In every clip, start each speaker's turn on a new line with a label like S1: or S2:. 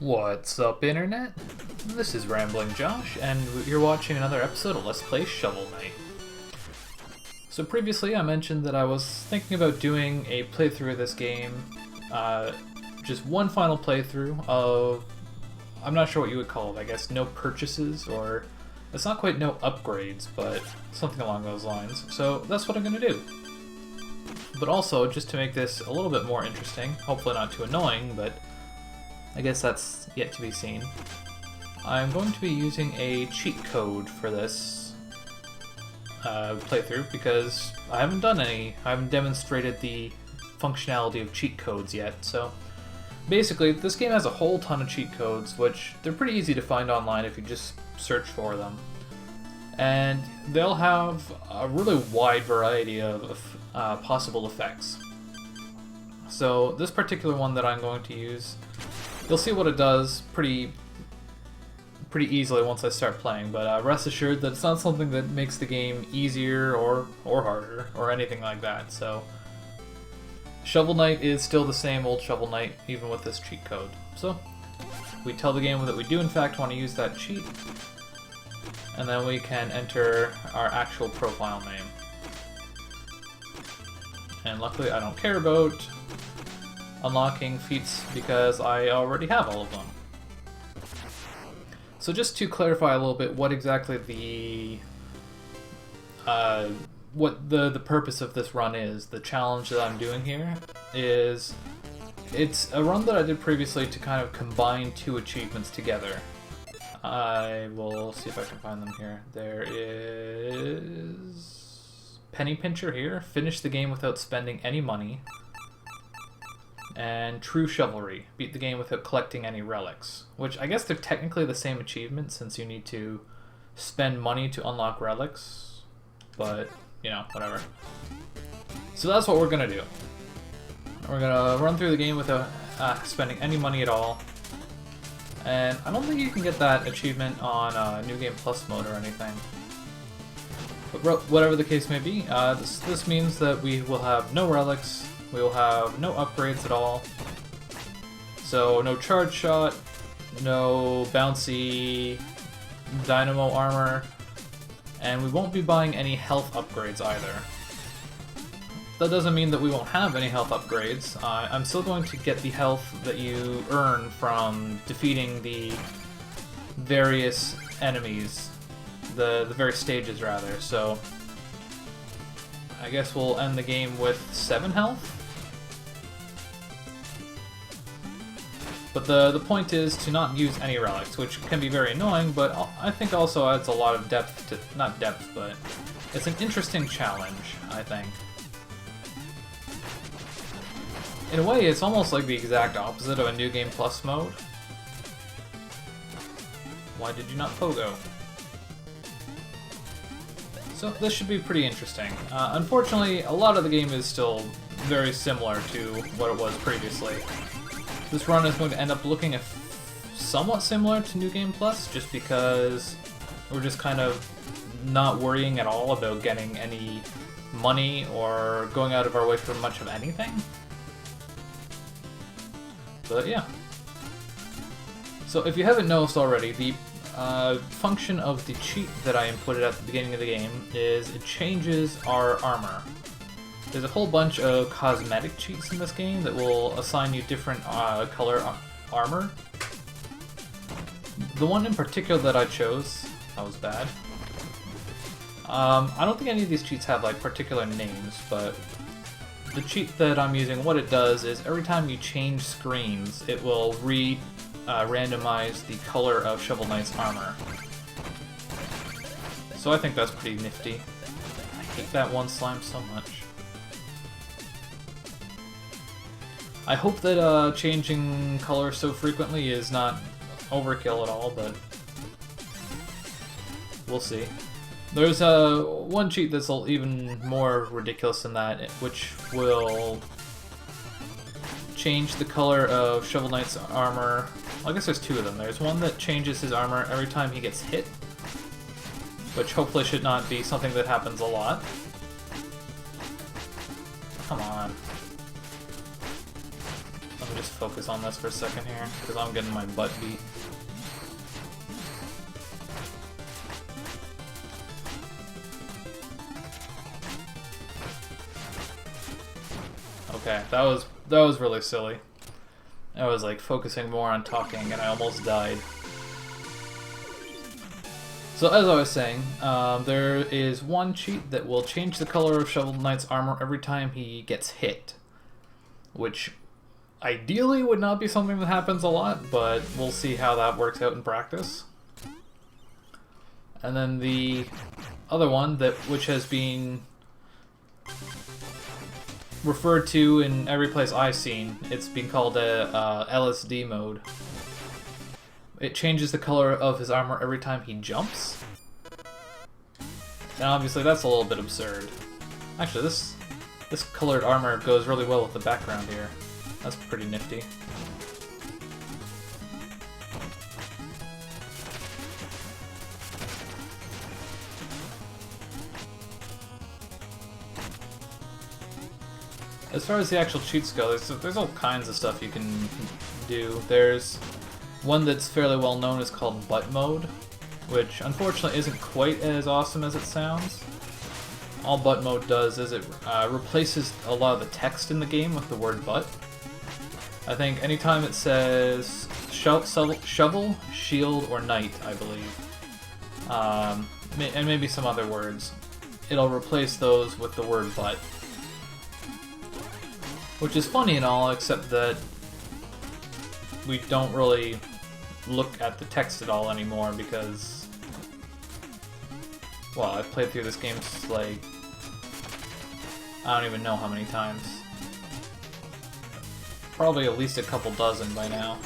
S1: What's up, Internet? This is Rambling Josh, and you're watching another episode of Let's Play Shovel Knight. So previously I mentioned that I was thinking about doing a playthrough of this game, just one final playthrough of, I'm not sure what you would call it, I guess no purchases, or it's not quite no upgrades, but something along those lines. So that's what I'm going to do. But also, just to make this a little bit more interesting, hopefully not too annoying, but I guess that's yet to be seen, I'm going to be using a cheat code for this playthrough because I haven't demonstrated the functionality of cheat codes yet. So basically, this game has a whole ton of cheat codes, which they're pretty easy to find online if you just search for them. And they'll have a really wide variety of possible effects. So this particular one that I'm going to use, you'll see what it does pretty easily once I start playing, but rest assured that it's not something that makes the game easier or harder or anything like that. So Shovel Knight is still the same old Shovel Knight even with this cheat code. So we tell the game that we do in fact want to use that cheat, and then we can enter our actual profile name. And luckily I don't care about unlocking feats because I already have all of them. So just to clarify a little bit what exactly the purpose of this run is, the challenge that I'm doing here is, it's a run that I did previously to kind of combine two achievements together. I will see if I can find them here. There is Penny Pincher here, finish the game without spending any money. And True Chivalry, beat the game without collecting any relics. Which I guess they're technically the same achievement since you need to spend money to unlock relics. But, you know, whatever. So that's what we're going to do. We're going to run through the game without spending any money at all. And I don't think you can get that achievement on New Game Plus mode or anything. But whatever the case may be, this means that we will have no relics. We will have no upgrades at all. So no charge shot, no bouncy dynamo armor, and we won't be buying any health upgrades either. That doesn't mean that we won't have any health upgrades. I'm still going to get the health that you earn from defeating the various enemies, the various stages rather. So I guess we'll end the game with 7 health. But the point is to not use any relics, which can be very annoying, but I think also adds a lot of depth to, not depth, but it's an interesting challenge, I think. In a way, it's almost like the exact opposite of a New Game Plus mode. Why did you not pogo? So this should be pretty interesting. Unfortunately, a lot of the game is still very similar to what it was previously. This run is going to end up looking somewhat similar to New Game Plus, just because we're just kind of not worrying at all about getting any money or going out of our way for much of anything. But yeah. So if you haven't noticed already, the function of the cheat that I inputted at the beginning of the game is it changes our armor. There's a whole bunch of cosmetic cheats in this game that will assign you different color armor. The one in particular that I chose, that was bad. I don't think any of these cheats have like particular names, but the cheat that I'm using, what it does is every time you change screens, it will randomize the color of Shovel Knight's armor. So I think that's pretty nifty. I hate that one slime so much. I hope that changing color so frequently is not overkill at all, but we'll see. There's one cheat that's even more ridiculous than that, which will change the color of Shovel Knight's armor. Well, I guess there's 2 of them. There's one that changes his armor every time he gets hit, which hopefully should not be something that happens a lot. Come on. just focus on this for a second here, because I'm getting my butt beat. Okay, that was really silly. I was like focusing more on talking and I almost died. So as I was saying, there is one cheat that will change the color of Shovel Knight's armor every time he gets hit. Which ideally would not be something that happens a lot, but we'll see how that works out in practice. And then the other one, which has been referred to in every place I've seen, it's been called a LSD mode. It changes the color of his armor every time he jumps. And obviously that's a little bit absurd. Actually, this colored armor goes really well with the background here. That's pretty nifty. As far as the actual cheats go, there's all kinds of stuff you can do. There's one that's fairly well known, is called butt mode, which unfortunately isn't quite as awesome as it sounds. All butt mode does is it replaces a lot of the text in the game with the word butt. I think anytime it says shovel, shield, or knight, I believe, and maybe some other words, it'll replace those with the word butt. Which is funny and all, except that we don't really look at the text at all anymore because, well, I've played through this game like, I don't even know how many times. Probably at least a couple dozen by now.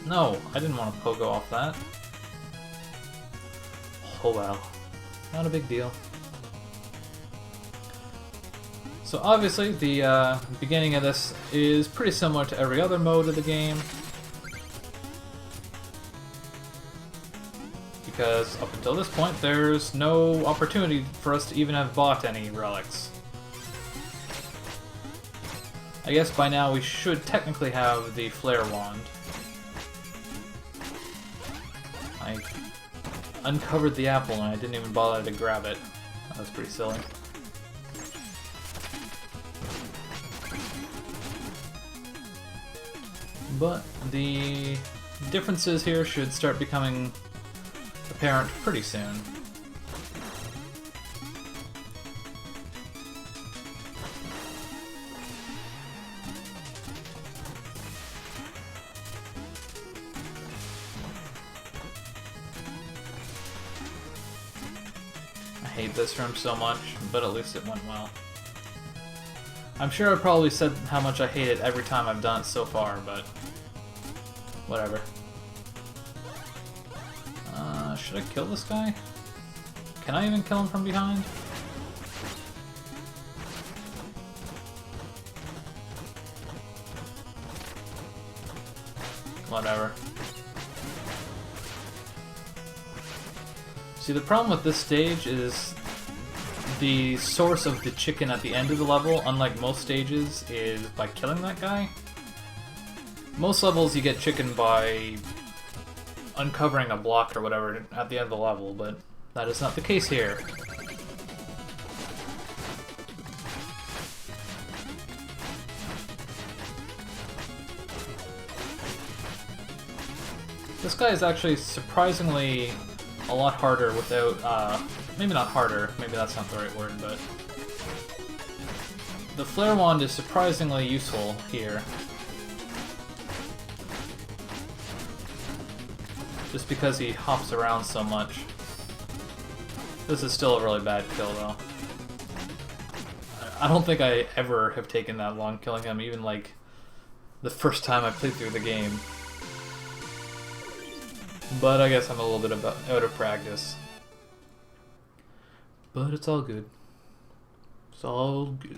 S1: No, I didn't want to pogo off that. Oh well. Not a big deal. So obviously the beginning of this is pretty similar to every other mode of the game. Because up until this point there's no opportunity for us to even have bought any relics. I guess by now we should technically have the Flare Wand. I uncovered the apple and I didn't even bother to grab it. That was pretty silly. But the differences here should start becoming apparent pretty soon. I hate this room so much, but at least it went well. I'm sure I've probably said how much I hate it every time I've done it so far, but whatever. Should I kill this guy? Can I even kill him from behind? Whatever. See, the problem with this stage is the source of the chicken at the end of the level, unlike most stages, is by killing that guy. Most levels you get chicken by uncovering a block or whatever at the end of the level, but that is not the case here. This guy is actually surprisingly a lot harder without, maybe not harder, maybe that's not the right word, but the Flare Wand is surprisingly useful here. Just because he hops around so much. This is still a really bad kill, though. I don't think I ever have taken that long killing him, even like the first time I played through the game. But I guess I'm a little bit out of practice. But it's all good. It's all good.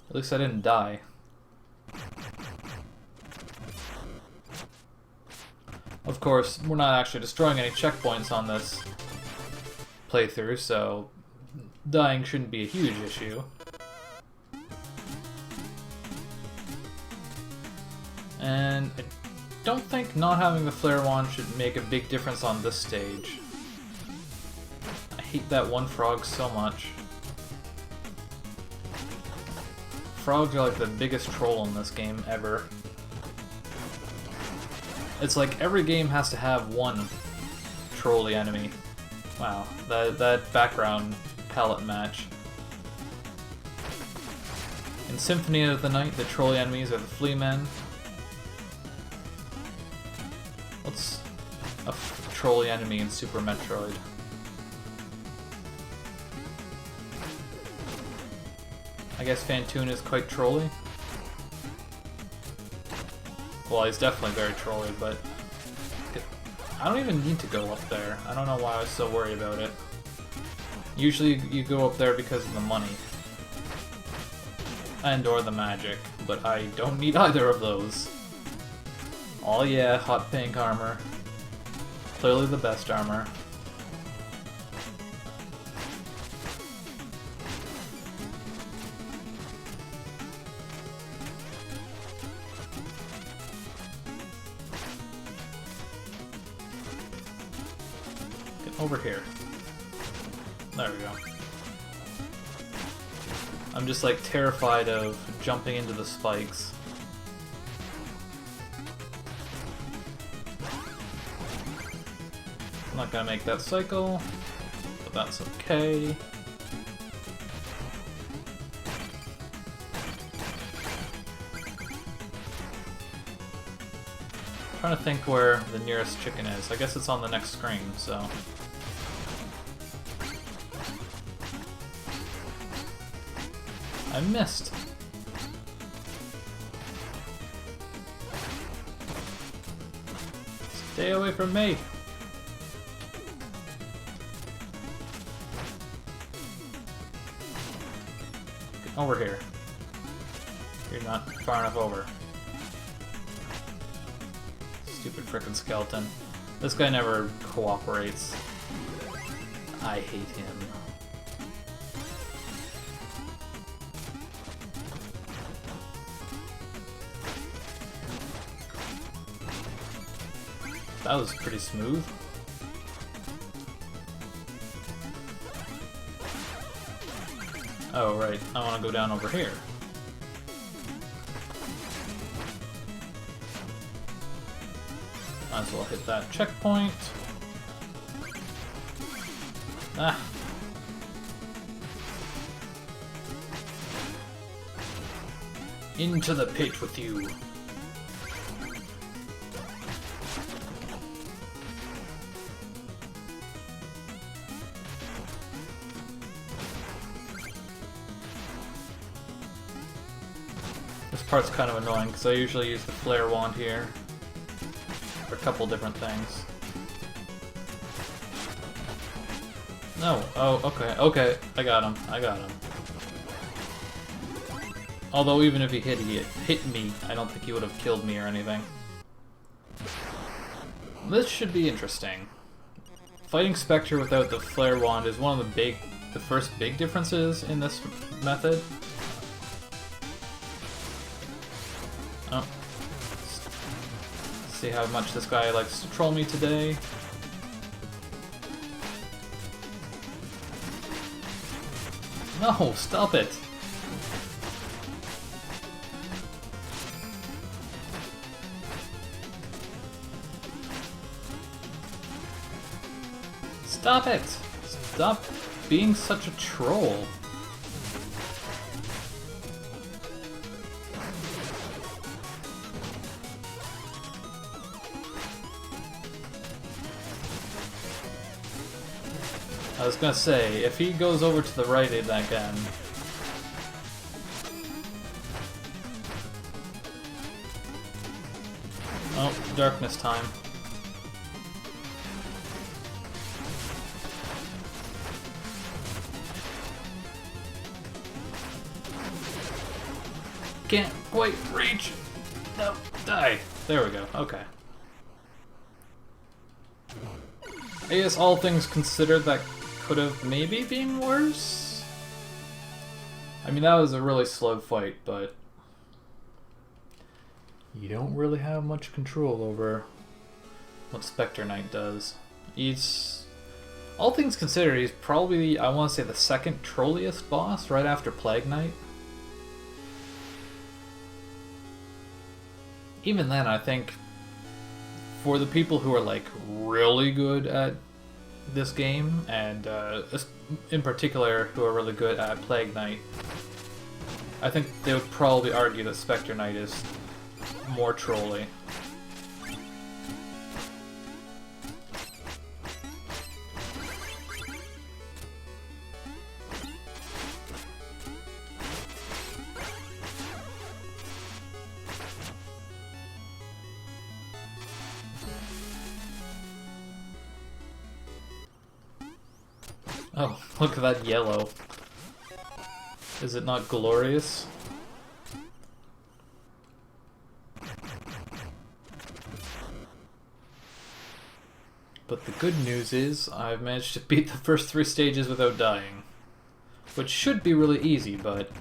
S1: At least I didn't die. Of course, we're not actually destroying any checkpoints on this. playthrough, so dying shouldn't be a huge issue. And I don't think not having the flare wand should make a big difference on this stage. I hate that one frog so much. Frogs are like the biggest troll in this game ever. It's like every game has to have one trolly enemy. Wow, that background palette match. In Symphony of the Night, the trolley enemies are the flea men. What's a trolley enemy in Super Metroid? I guess Phantoon is quite trolly. Well, he's definitely very trolly, but I don't even need to go up there. I don't know why I was so worried about it. Usually you go up there because of the money. And or the magic, but I don't need either of those. Oh yeah, hot pink armor. Clearly the best armor. Get over here. There we go. I'm just like terrified of jumping into the spikes. I'm not gonna make that cycle, but that's okay. I'm trying to think where the nearest chicken is. I guess it's on the next screen, so. I missed. Stay away from me. Get over here. You're not far enough over. Stupid frickin' skeleton. This guy never cooperates. I hate him. That was pretty smooth. Oh, right. I want to go down over here. Might as well hit that checkpoint. Ah. Into the pit with you. This part's kind of annoying because I usually use the flare wand here for a couple different things. No. Oh, okay. Okay. I got him. I got him. Although even if he hit me, I don't think he would have killed me or anything. This should be interesting. Fighting Spectre without the flare wand is one of the first big differences in this method. Oh. See how much this guy likes to troll me today. No, stop it! Stop it! Stop being such a troll. I was gonna say, if he goes over to the right again... Oh, darkness time. Can't quite reach! No, die! There we go, okay. I guess all things considered, that could have maybe been worse. I mean, that was a really slow fight, but you don't really have much control over what Spectre Knight does. He's, all things considered, he's probably, I want to say, the second trolliest boss right after Plague Knight. Even then, I think for the people who are like really good at this game, and in particular who are really good at Plague Knight, I think they would probably argue that Spectre Knight is more trolly. Oh, look at that yellow. Is it not glorious? But the good news is, I've managed to beat the first 3 stages without dying. Which should be really easy, but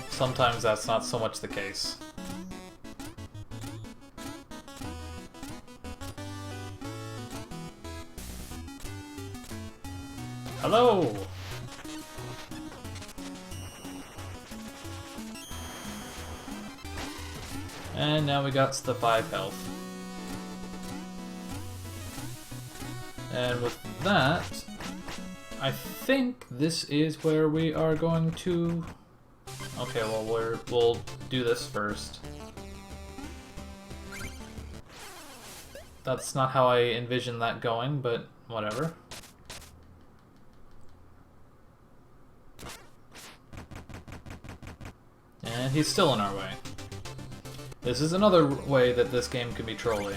S1: sometimes that's not so much the case. Hello! And now we got the 5 health. And with that, I think this is where we are going to... Okay, well, we'll do this first. That's not how I envisioned that going, but whatever. And he's still in our way. This is another way that this game can be trolly.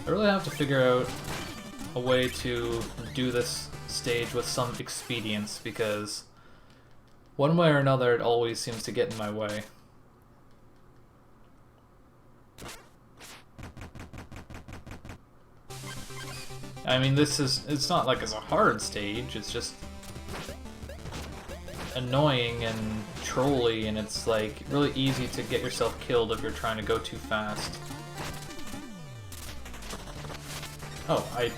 S1: I really have to figure out a way to do this stage with some expedience, because one way or another it always seems to get in my way. I mean, it's not like it's a hard stage, it's just annoying and trolly, and it's like really easy to get yourself killed if you're trying to go too fast. Oh, I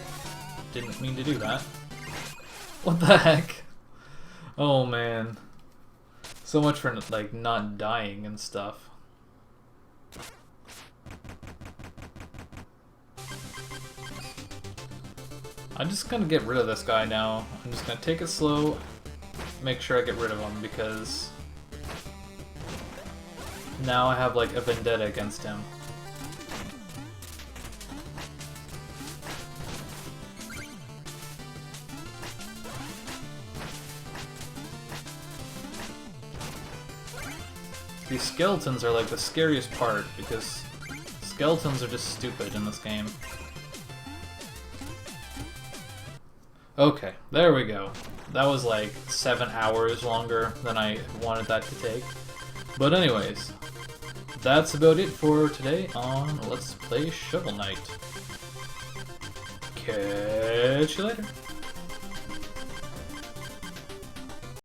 S1: didn't mean to do that. What the heck? Oh man. So much for like not dying and stuff. I'm just gonna get rid of this guy now. I'm just gonna take it slow, make sure I get rid of him, because now I have like a vendetta against him. These skeletons are like the scariest part, because skeletons are just stupid in this game. Okay, there we go. That was like 7 hours longer than I wanted that to take. But anyways, that's about it for today on Let's Play Shovel Knight. Catch you later.